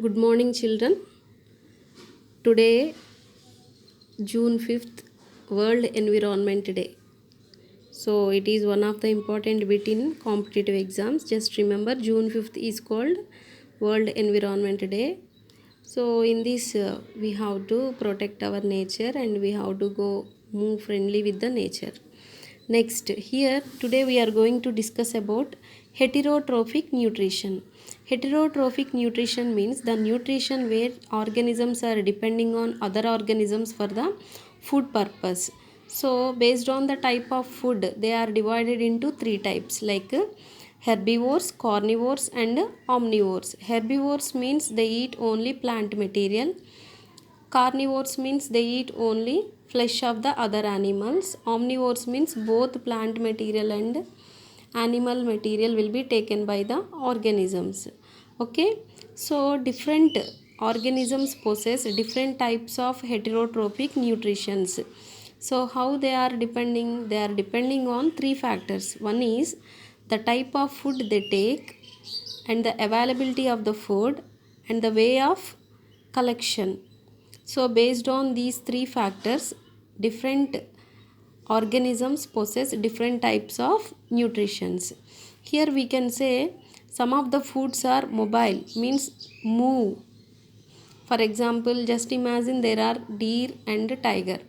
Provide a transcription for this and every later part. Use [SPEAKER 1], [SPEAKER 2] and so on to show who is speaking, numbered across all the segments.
[SPEAKER 1] Good morning, children. Today, June 5th, World Environment Day. So, it is one of the important bit in competitive exams. Just remember, June 5th is called World Environment Day. So, in this, we have to protect our nature and we have to go move friendly with the nature. Next, here today we are going to discuss about heterotrophic nutrition. Heterotrophic nutrition means the nutrition where organisms are depending on other organisms for the food purpose. So, based on the type of food, they are divided into three types like herbivores, carnivores, and omnivores. Herbivores means they eat only plant material. Carnivores means they eat only flesh of the other animals. Omnivores means both plant material and animal material will be taken by the organisms. Okay, so different organisms possess different types of heterotrophic nutritions. So how they are depending? They are depending on three factors. One is the type of food they take, and the availability of the food, and the way of collection. So, based on these three factors, different organisms possess different types of nutritions. Here we can say some of the foods are mobile, means move. For example, just imagine there are deer and tiger.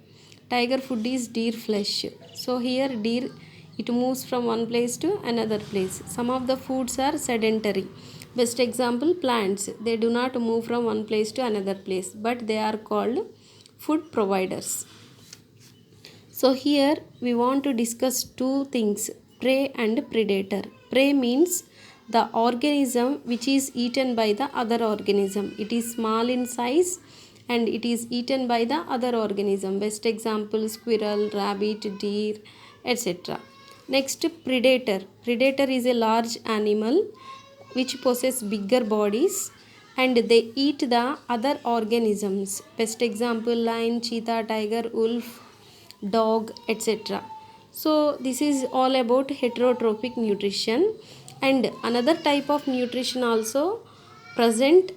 [SPEAKER 1] Tiger food is deer flesh. So, here deer it moves from one place to another place. Some of the foods are sedentary. Best example, plants. They do not move from one place to another place, but they are called food providers. So here we want to discuss two things, prey and predator. Prey means the organism which is eaten by the other organism. It is small in size and it is eaten by the other organism. Best example, squirrel, rabbit, deer, etc. Next, predator. Predator is a large animal which possess bigger bodies and they eat the other organisms. Best example, lion, cheetah, tiger, wolf, dog, etc. So this is all about heterotrophic nutrition. And another type of nutrition also present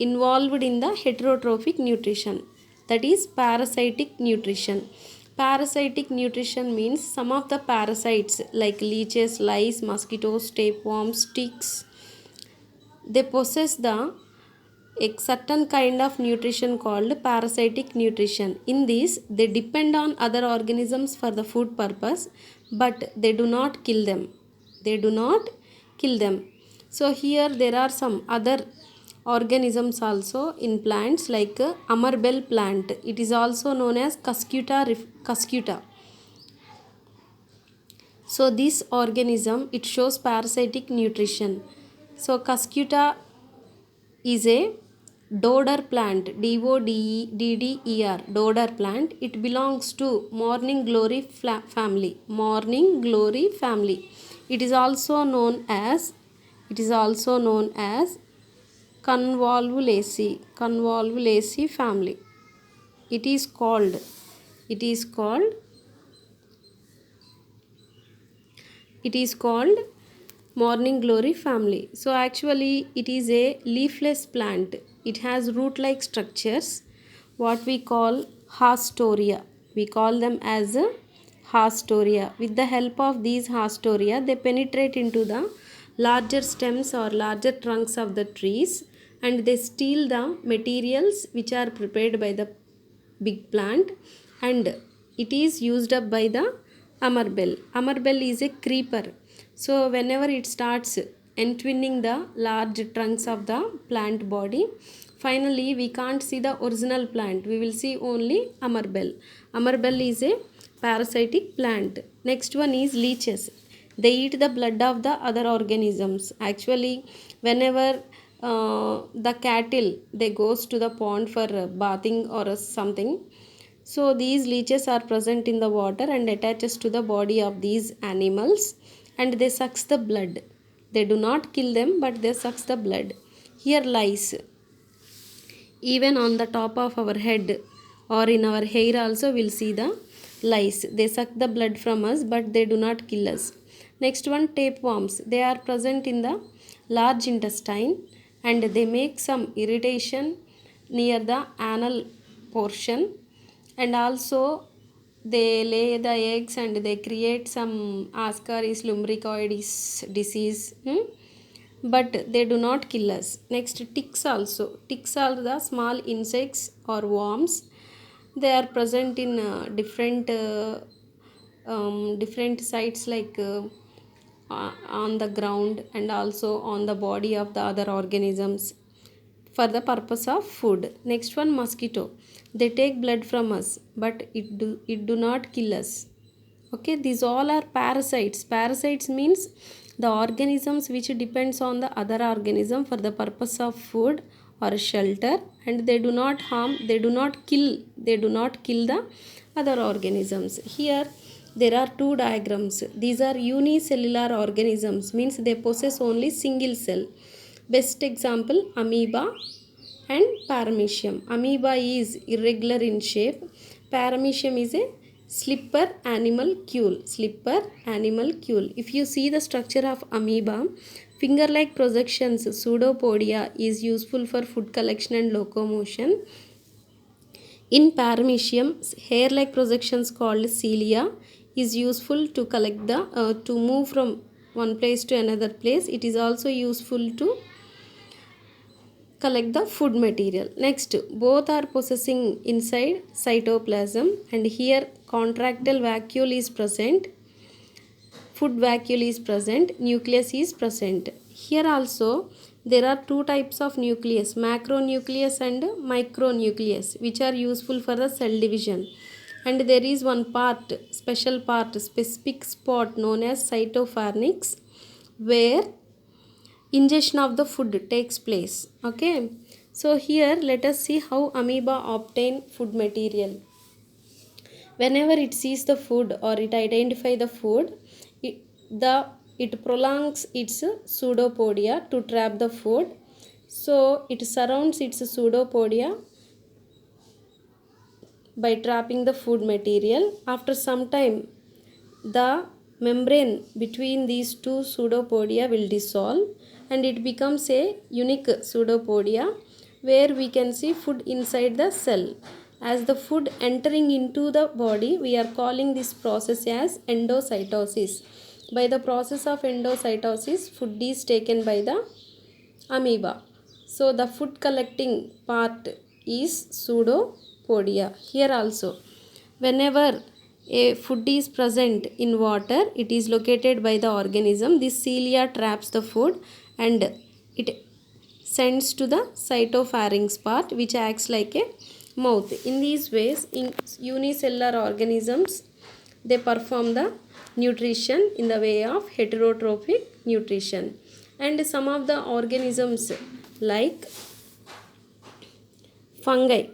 [SPEAKER 1] involved in the heterotrophic nutrition, that is parasitic nutrition. Parasitic nutrition means some of the parasites like leeches, lice, mosquitoes, tapeworms, ticks, they possess the a certain kind of nutrition called parasitic nutrition. In this, they depend on other organisms for the food purpose, but they do not kill them. They do not kill them. So here there are some other organisms also in plants like amarbel plant. It is also known as cuscuta. So this organism it shows parasitic nutrition. So cuscuta is a dodder plant, DODDER, dodder plant. It belongs to morning glory family. Morning glory family. It is also known as convolvulaceae family. It is called it is called morning glory family. So actually it is a leafless plant. It has root like structures, what we call hastoria. We call them as a hastoria. With the help of these hastoria, they penetrate into the larger stems or larger trunks of the trees and they steal the materials which are prepared by the big plant, and it is used up by the amarbel. Amarbel is a creeper. So whenever it starts entwining the large trunks of the plant body, finally we can't see the original plant. We will see only amarbel. Amarbel is a parasitic plant. Next one is leeches. They eat the blood of the other organisms. Actually, whenever the cattle they goes to the pond for bathing or something, so these leeches are present in the water and attaches to the body of these animals and they sucks the blood. They do not kill them but they sucks the blood. Here lice. Even on the top of our head or in our hair also we'll see the lice. They suck the blood from us but they do not kill us. Next one, tapeworms. They are present in the large intestine and they make some irritation near the anal portion, and also they lay the eggs and they create some Ascaris lumbricoides disease. But they do not kill us. Next, ticks also. Ticks are the small insects or worms. They are present in different sites like on the ground and also on the body of the other organisms for the purpose of food. Next one, mosquito. They take blood from us, but it do not kill us. Okay, these all are parasites. Parasites means the organisms which depends on the other organism for the purpose of food or shelter, and they do not harm, they do not kill the other organisms. Here there are two diagrams. These are unicellular organisms, means they possess only single cell. Best example, amoeba and paramecium. Amoeba is irregular in shape. Paramecium is a slipper animalcule. If you see the structure of amoeba, finger-like projections, pseudopodia, is useful for food collection and locomotion. In paramecium, hair-like projections called cilia is useful to collect the to move from one place to another place. It is also useful to collect the food material. Next, both are possessing inside cytoplasm, and here contractile vacuole is present, food vacuole is present, nucleus is present. Here also there are two types of nucleus, macronucleus and micronucleus, which are useful for the cell division. And there is one part, special part, specific spot known as cytopharynx, where ingestion of the food takes place. Okay, so here let us see how amoeba obtain food material. Whenever it sees the food or it identify the food, it prolongs its pseudopodia to trap the food. So it surrounds its pseudopodia by trapping the food material. After some time, the membrane between these two pseudopodia will dissolve and it becomes a unique pseudopodia where we can see food inside the cell. As the food entering into the body, we are calling this process as endocytosis. By the process of endocytosis, food is taken by the amoeba. So the food collecting part is pseudopodia. Here also, whenever a food is present in water, it is located by the organism. This cilia traps the food and it sends to the cytopharynx part, which acts like a mouth. In these ways, in unicellular organisms, they perform the nutrition in the way of heterotrophic nutrition. And some of the organisms like fungi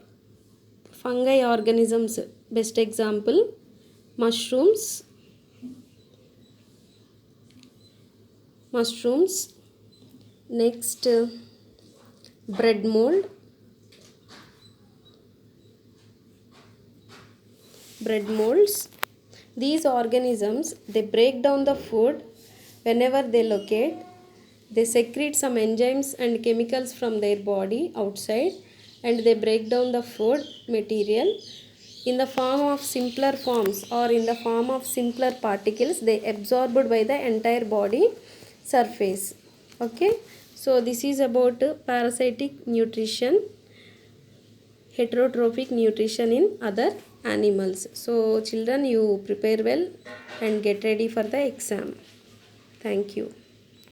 [SPEAKER 1] organisms, best example, mushrooms, next bread molds. These organisms, they break down the food whenever they locate. They secrete some enzymes and chemicals from their body outside, and they break down the food material in the form of simpler forms or in the form of simpler particles. They absorbed by the entire body surface. Okay, so this is about parasitic nutrition, heterotrophic nutrition in other animals. So children, you prepare well and get ready for the exam. Thank you.